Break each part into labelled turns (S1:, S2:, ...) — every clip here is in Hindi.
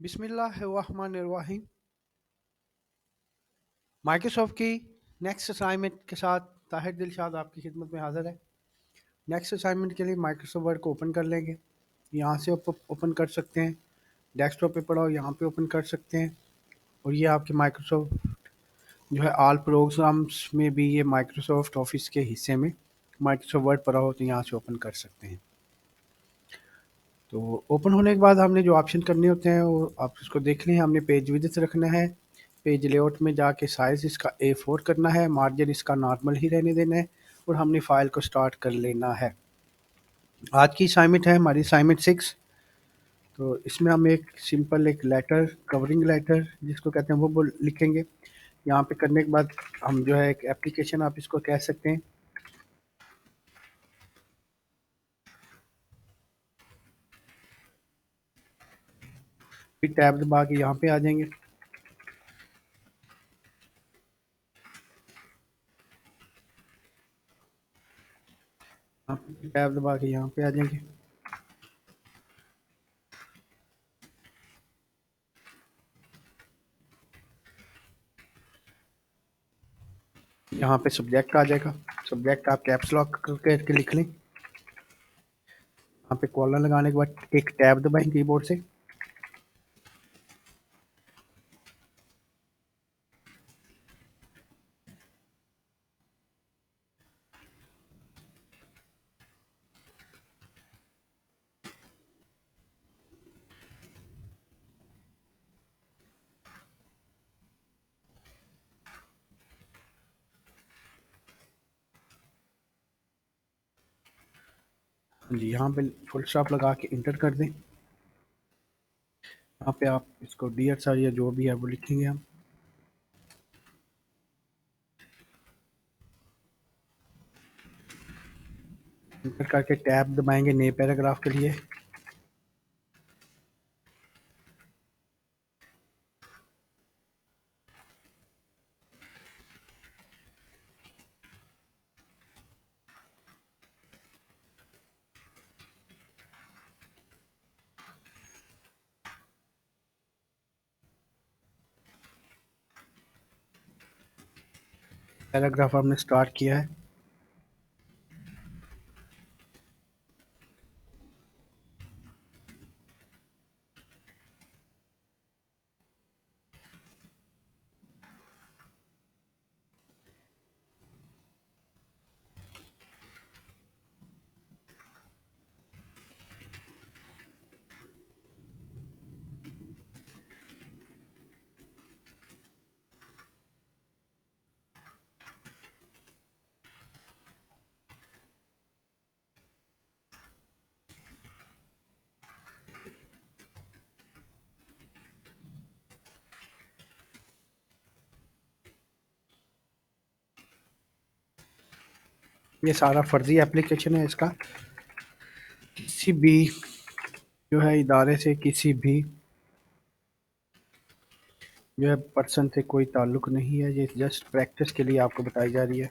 S1: बिस्मिल्लाहिर्रहमानिर्रहीम। माइक्रोसॉफ्ट की नेक्स्ट असाइनमेंट के साथ ताहिर दिलशाद आपकी खिदमत में हाज़िर है। नेक्स्ट असाइनमेंट के लिए माइक्रोसॉफ्ट वर्ड को ओपन कर लेंगे। यहाँ से ओपन कर सकते हैं, डेस्कटॉप पे पड़ा हो यहाँ पे ओपन कर सकते हैं। और ये आपके माइक्रोसॉफ्ट जो है ऑल प्रोग्राम्स में भी ये माइक्रोसॉफ्ट ऑफिस के हिस्से में माइक्रोसॉफ्ट वर्ड पड़ा हो तो यहाँ से ओपन कर सकते हैं। तो ओपन होने के बाद हमने जो ऑप्शन करने होते हैं वो आप इसको देख लें। हमने पेज विड्थ रखना है, पेज लेआउट में जाके साइज़ इसका A4 करना है, मार्जिन इसका नॉर्मल ही रहने देना है और हमने फ़ाइल को स्टार्ट कर लेना है। आज की असाइनमेंट है हमारी असाइनमेंट 6। तो इसमें हम एक सिंपल एक लेटर, कवरिंग लेटर जिसको कहते हैं वो लिखेंगे। यहाँ पे करने के बाद हम जो है एक एप्लीकेशन आप इसको कह सकते हैं। फिर टैब दबा के यहाँ पे आ जाएंगे। टैब दबा के यहाँ पे आ जाएंगे। यहाँ पे सब्जेक्ट आ जाएगा। सब्जेक्ट आप कैप्स लॉक करके लिख लें। यहाँ पे कॉलर लगाने के बाद एक टैब दबाएं कीबोर्ड से। जी, यहाँ पे फुल स्टॉप लगा के इंटर कर दें। यहाँ पे आप इसको डियर सर या जो भी है वो लिखेंगे हम। इंटर करके टैब दबाएंगे नए पैराग्राफ के लिए। पैराग्राफ हमने स्टार्ट किया है। ये सारा फर्जी एप्लीकेशन है इसका। किसी भी जो है इदारे से किसी भी जो है पर्सन से कोई ताल्लुक नहीं है। ये जस्ट प्रैक्टिस के लिए आपको बताई जा रही है।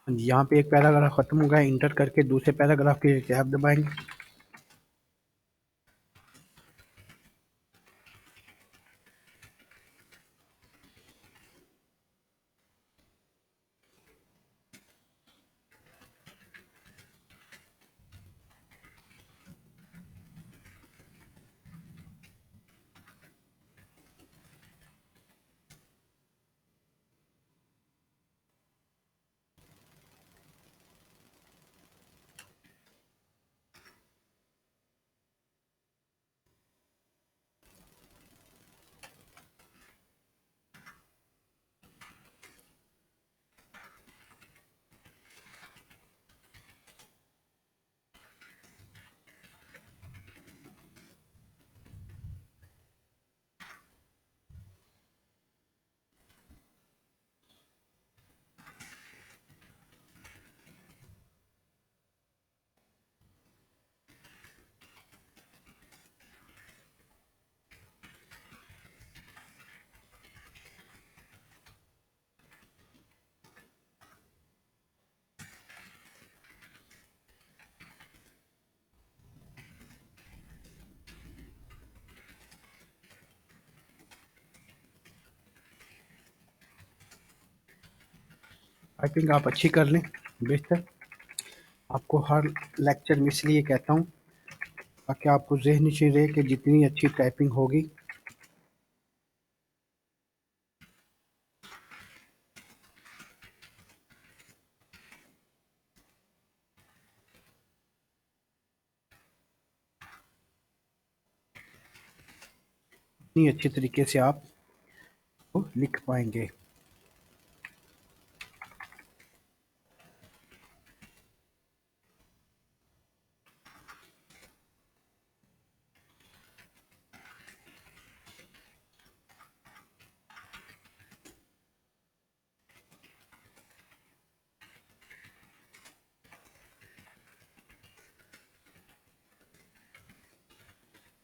S1: यहाँ पे एक पैराग्राफ खत्म हो गया। इंटर करके दूसरे पैराग्राफ के टैब दबाएंगे। टाइपिंग आप अच्छी कर लें बेहतर। आपको हर लेक्चर में इसलिए कहता हूँ ताकि आपको ज़हन नशीं रहे कि जितनी अच्छी टाइपिंग होगी उतनी अच्छी तरीके से आप वो लिख पाएंगे।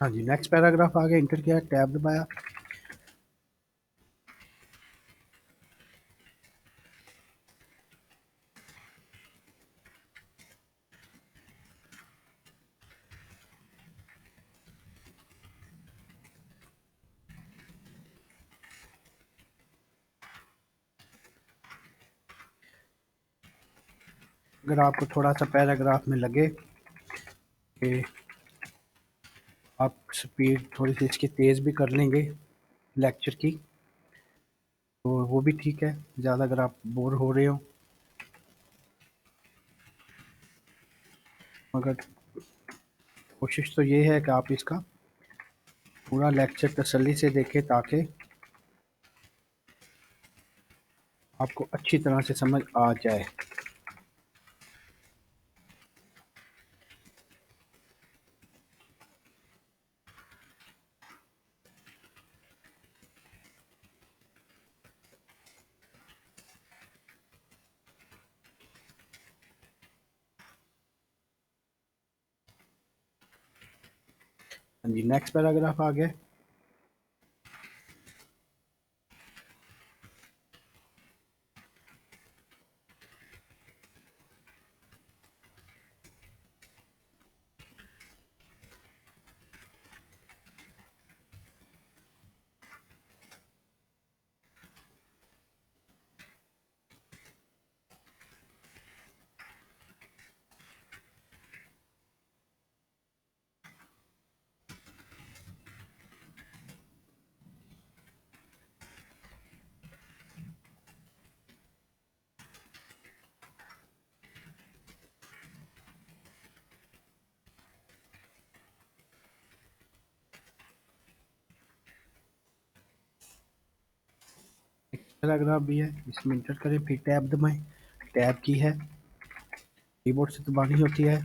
S1: हाँ जी, नेक्स्ट पैराग्राफ आ गया, इंटर किया, टैब दबाया। अगर आपको थोड़ा सा पैराग्राफ में लगे कि आप स्पीड थोड़ी सी इसकी तेज़ भी कर लेंगे लेक्चर की तो वो भी ठीक है, ज़्यादा अगर आप बोर हो रहे हो। मगर कोशिश तो ये है कि आप इसका पूरा लेक्चर तसल्ली से देखें ताकि आपको अच्छी तरह से समझ आ जाए। हाँ जी, नेक्स्ट पैराग्राफ आ गया। पैराग्राफ भी है, इसमें इंटर करें, फिर टैब दबाएं। टैब की है कीबोर्ड से दबानी होती है।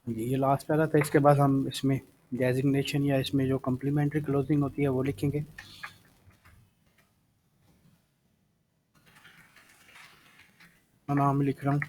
S1: ये लास्ट पैरा था, इसके बाद हम इसमें डेजिग्नेशन या इसमें जो कम्प्लीमेंट्री क्लोजिंग होती है वो लिखेंगे। मैं नाम लिख रहा हूँ।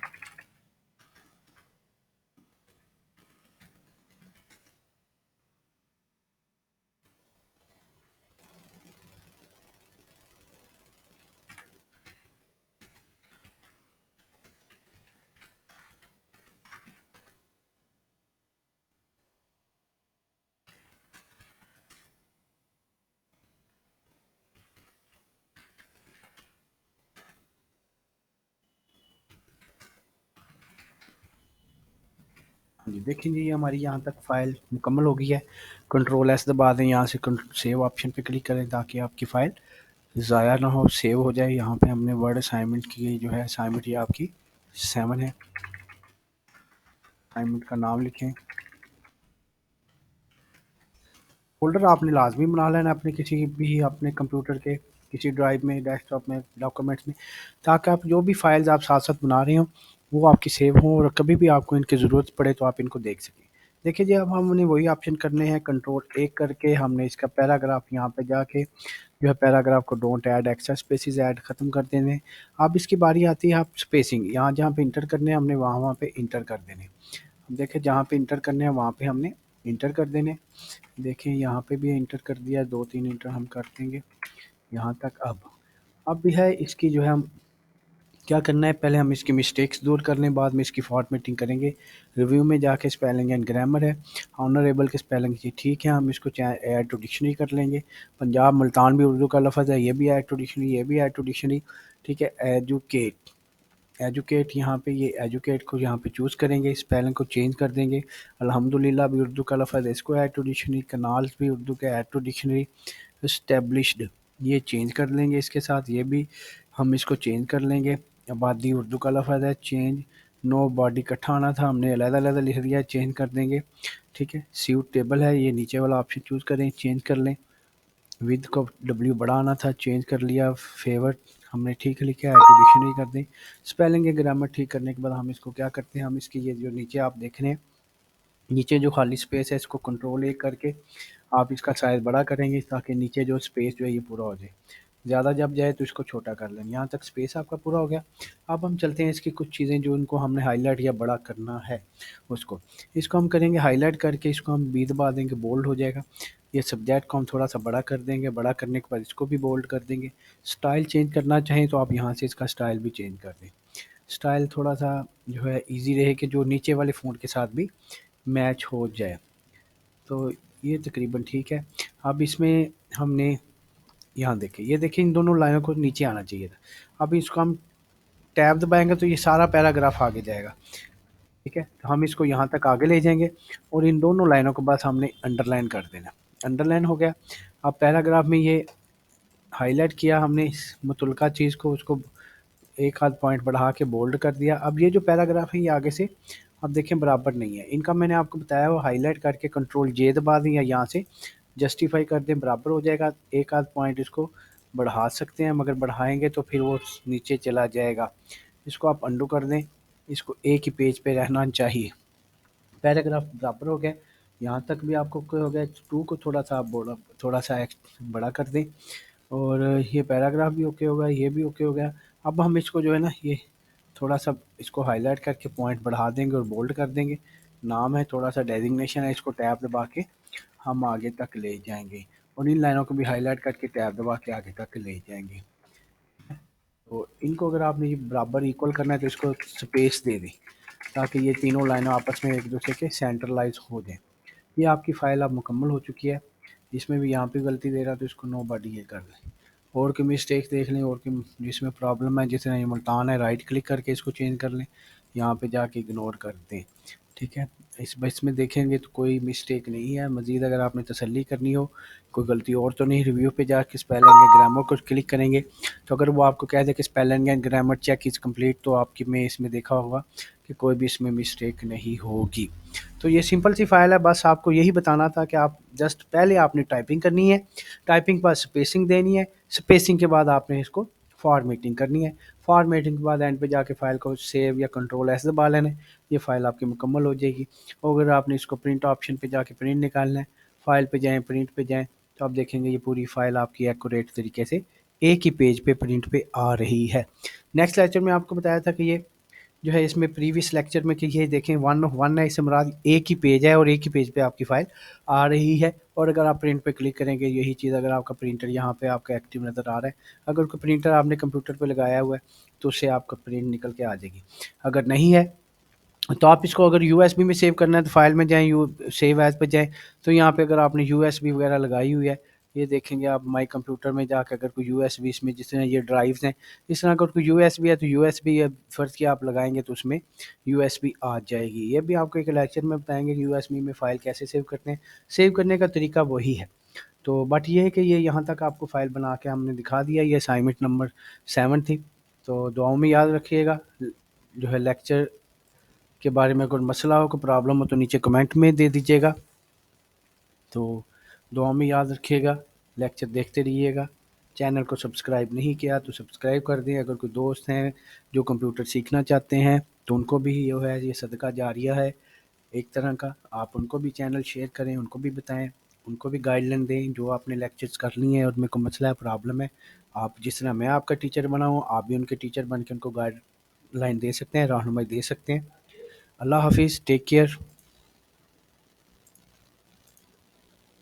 S1: हाँ जी, देखेंगे ये हमारी यहाँ तक फ़ाइल मुकम्मल हो गई है। कंट्रोल एस दबा दें, यहाँ से सेव ऑप्शन पे क्लिक करें ताकि आपकी फ़ाइल ज़ाया ना हो, सेव हो जाए। यहाँ पे हमने वर्ड असाइनमेंट की जो है, असाइनमेंट ये आपकी 7 है। असाइनमेंट का नाम लिखें। फ़ोल्डर आपने लाज़मी बना लेना अपने किसी भी अपने कंप्यूटर के किसी ड्राइव में, डेस्कटॉप में, डॉक्यूमेंट्स में, ताकि आप जो भी फ़ाइल्स आप साथ-साथ बना रहे हों, वो आपकी सेव हों और कभी भी आपको इनकी ज़रूरत पड़े तो आप इनको देख सकें। देखिए जी, अब हमने वही ऑप्शन करने हैं, कंट्रोल ए करके हमने इसका पैराग्राफ यहाँ पे जाके जो है पैराग्राफ को don't add extra spaces add ख़त्म कर देने हैं। अब इसकी बारी आती है आप स्पेसिंग, यहाँ जहाँ पे इंटर करने हैं हमने वहाँ-वहाँ पे इंटर कर देने हैं। अब देखिए जहाँ पे इंटर करने हैं वहाँ पे हमने इंटर कर देने। देखें यहाँ पे भी इंटर कर दिया, 2-3 इंटर हम कर देंगे यहाँ तक। अब भी है इसकी जो है हम क्या करना है, पहले हम इसकी मिस्टेक्स दूर कर लें, बाद में इसकी फॉर्मेटिंग करेंगे। रिव्यू में जाके स्पेलिंग एंड ग्रामर है, ऑनरेबल के स्पेलिंग की ठीक है, हम इसको चाहे ऐड टू डिक्शनरी कर लेंगे। पंजाब मुल्तान भी उर्दू का लफ्ज़ है, ये भी ऐड टू डिक्शनरी, ये भी ऐड टू डिक्शनरी। ठीक है, एजुकेट, एजुकेट यहाँ पे ये एजुकेट को यहाँ पे चूज़ करेंगे, स्पेलिंग को चेंज कर देंगे। अल्हम्दुलिल्लाह भी उर्दू का लफ्ज़ है, इसको ऐड टू डिक्शनरी। कनाल्स भी उर्दू के ऐड टू डिक्शनरी। इस्टेब्लिश्ड ये चेंज कर लेंगे, इसके साथ ये भी हम इसको चेंज कर लेंगे। आबादी उर्दू का लफ्ज़ है, चेंज। नो बॉडी इकट्ठा आना था, हमने अलग-अलग लिख दिया, चेंज कर देंगे। ठीक है, सूटेबल है, ये नीचे वाला ऑप्शन चूज़ करें, चेंज कर लें। विद को डब्ल्यू बड़ा आना था, चेंज कर लिया। फेवर हमने ठीक लिखा है, ऐड टू डिक्शनरी कर दें। स्पेलिंग या ग्रामर ठीक करने के बाद हम इसको क्या करते हैं, हम इसकी ये जो नीचे आप देख रहे हैं, नीचे जो खाली स्पेस है इसको कंट्रोल-A करके आप इसका साइज़ बड़ा करेंगे ताकि नीचे जो स्पेस जो है ये पूरा हो जाए। ज़्यादा जब जाए तो इसको छोटा कर लेंगे। यहाँ तक स्पेस आपका पूरा हो गया। अब हम चलते हैं इसकी कुछ चीज़ें जो इनको हमने हाइलाइट या बड़ा करना है उसको। इसको हम करेंगे हाइलाइट करके, इसको हम बी दबा देंगे, बोल्ड हो जाएगा। ये सब्जेक्ट को हम थोड़ा-सा बड़ा कर देंगे, बड़ा करने के बाद इसको भी बोल्ड कर देंगे। स्टाइल चेंज करना चाहें तो आप यहाँ से इसका स्टाइल भी चेंज कर दें। स्टाइल थोड़ा-सा जो है ईज़ी रहे कि जो नीचे वाले फ़ॉन्ट के साथ भी मैच हो जाए। तो ये तकरीबन ठीक है। अब इसमें हमने यहाँ देखें, ये देखिए इन दोनों लाइनों को नीचे आना चाहिए था। अब इसको हम टैब दबाएँगे तो ये सारा पैराग्राफ आगे जाएगा। ठीक है? तो हम इसको यहाँ तक आगे ले जाएँगे और इन दोनों लाइनों को बस हमने अंडरलाइन कर देना। अंडरलाइन हो गया। अब पैराग्राफ में ये हाइलाइट किया हमने इस मुतल्लिका चीज़ को, उसको एक आध पॉइंट बढ़ा के बोल्ड कर दिया। अब ये जो पैराग्राफ है ये आगे से अब देखें बराबर नहीं है। इनका मैंने आपको बताया वो हाइलाइट करके कंट्रोल जे दबा दें या यहाँ से जस्टिफाई कर दें, बराबर हो जाएगा। एक आध पॉइंट इसको बढ़ा सकते हैं, मगर बढ़ाएंगे तो फिर वो नीचे चला जाएगा। इसको आप अंडू कर दें, इसको एक ही पेज पे रहना चाहिए। पैराग्राफ बराबर हो गया। यहाँ तक भी आपको क्या हो गया, टू को थोड़ा सा आप थोड़ा सा बड़ा कर दें और ये पैराग्राफ भी ओके हो गया, ये भी ओके हो गया। अब हम इसको जो है ना ये थोड़ा सा इसको हाईलाइट करके पॉइंट बढ़ा देंगे और बोल्ड कर देंगे। नाम है, थोड़ा सा डेजिग्नेशन है, इसको टैब दबा के हम आगे तक ले जाएंगे और इन लाइनों को भी हाईलाइट करके टैब दबा के आगे तक ले जाएंगे। तो इनको अगर आपने ये बराबर इक्वल करना है तो इसको स्पेस दे दें ताकि ये तीनों लाइनें आपस में एक दूसरे के सेंट्रलाइज हो जाएं। ये आपकी फ़ाइल अब मुकम्मल हो चुकी है। इसमें भी यहाँ पे गलती दे रहा तो इसको नो बॉडी ये कर दें। और की मिस्टेक देख लें, और की जिसमें प्रॉब्लम है, जिसमें ये मुल्तान है, राइट क्लिक करके इसको चेंज कर लें, यहाँ पे जाके इग्नोर कर दें। ठीक है, इसमें देखेंगे तो कोई मिस्टेक नहीं है। मज़ीद अगर आपने तसल्ली करनी हो, कोई गलती और तो नहीं, रिव्यू पे जाके स्पेलिंग एंड ग्रामर को क्लिक करेंगे तो अगर वो आपको कह दे कि spelling and grammar check is complete तो आपकी में इसमें देखा होगा कि कोई भी इसमें मिस्टेक नहीं होगी। तो ये सिंपल सी फ़ाइल है, बस आपको यही बताना था कि आप जस्ट पहले आपने टाइपिंग करनी है, टाइपिंग के बाद स्पेसिंग देनी है, स्पेसिंग के बाद आपने इसको फॉर्मेटिंग करनी है। फॉर्मेटिंग के बाद एंड पे जाके फ़ाइल को सेव या कंट्रोल एस दबा लेना है, ये फ़ाइल आपकी मुकम्मल हो जाएगी। और अगर आपने इसको प्रिंट ऑप्शन पे जाके प्रिंट निकालना है, फ़ाइल पे जाएँ, प्रिंट पे जाएँ, तो आप देखेंगे ये पूरी फ़ाइल आपकी एक्यूरेट तरीके से एक ही पेज पे प्रिंट पे आ रही है। नेक्स्ट लेक्चर में आपको बताया था कि ये जो है इसमें प्रीवियस लेक्चर में कि ये देखें वन वन है, इससे मुराद एक ही पेज है और एक ही पेज पे आपकी फ़ाइल आ रही है। और अगर आप प्रिंट पे क्लिक करेंगे, यही चीज़ अगर आपका प्रिंटर यहाँ पे आपका एक्टिव नज़र आ रहा है, अगर कोई प्रिंटर आपने कंप्यूटर पे लगाया हुआ है तो उससे आपका प्रिंट निकल के आ जाएगी। अगर नहीं है तो आप इसको अगर यूएसबी में सेव करना है तो फाइल में जाएँ, यू सेव एज़ पे जाएँ, तो यहाँ पे अगर आपने यूएसबी वगैरह लगाई हुई है, ये देखेंगे आप माई कंप्यूटर में जाके अगर कोई यूएसबी इसमें जिस तरह ये ड्राइव्स हैं, इस तरह अगर कोई यूएसबी है तो यूएसबी फ़र्ज़ किया आप लगाएँगे तो उसमें यूएसबी आ जाएगी। ये भी आपको एक लेक्चर में बताएँगे कि यूएसबी में फ़ाइल कैसे सेव करते हैं। सेव करने का तरीका वही है। तो बट ये है कि ये यहाँ तक आपको फ़ाइल बना के हमने दिखा दिया। ये असाइनमेंट नंबर 7 थी। तो दुआओं में याद रखिएगा। जो है लेक्चर के बारे में कोई मसला हो, कोई प्रॉब्लम हो तो नीचे कमेंट में दे दीजिएगा। तो दुआ में याद रखिएगा, लेक्चर देखते रहिएगा। चैनल को सब्सक्राइब नहीं किया तो सब्सक्राइब कर दें। अगर कोई दोस्त हैं जो कंप्यूटर सीखना चाहते हैं तो उनको भी जो है ये सदका जारिया है एक तरह का, आप उनको भी चैनल शेयर करें, उनको भी बताएं, उनको भी गाइडलाइन दें। जो आपने लेक्चर्स कर लिए हैं और मेरे को मसला है, प्रॉब्लम है, आप जिस तरह मैं आपका टीचर बना हूँ आप भी उनके टीचर बन के उनको गाइडलाइन दे सकते हैं, रहनुमाई दे सकते हैं। अल्लाह हाफिज़, टेक केयर।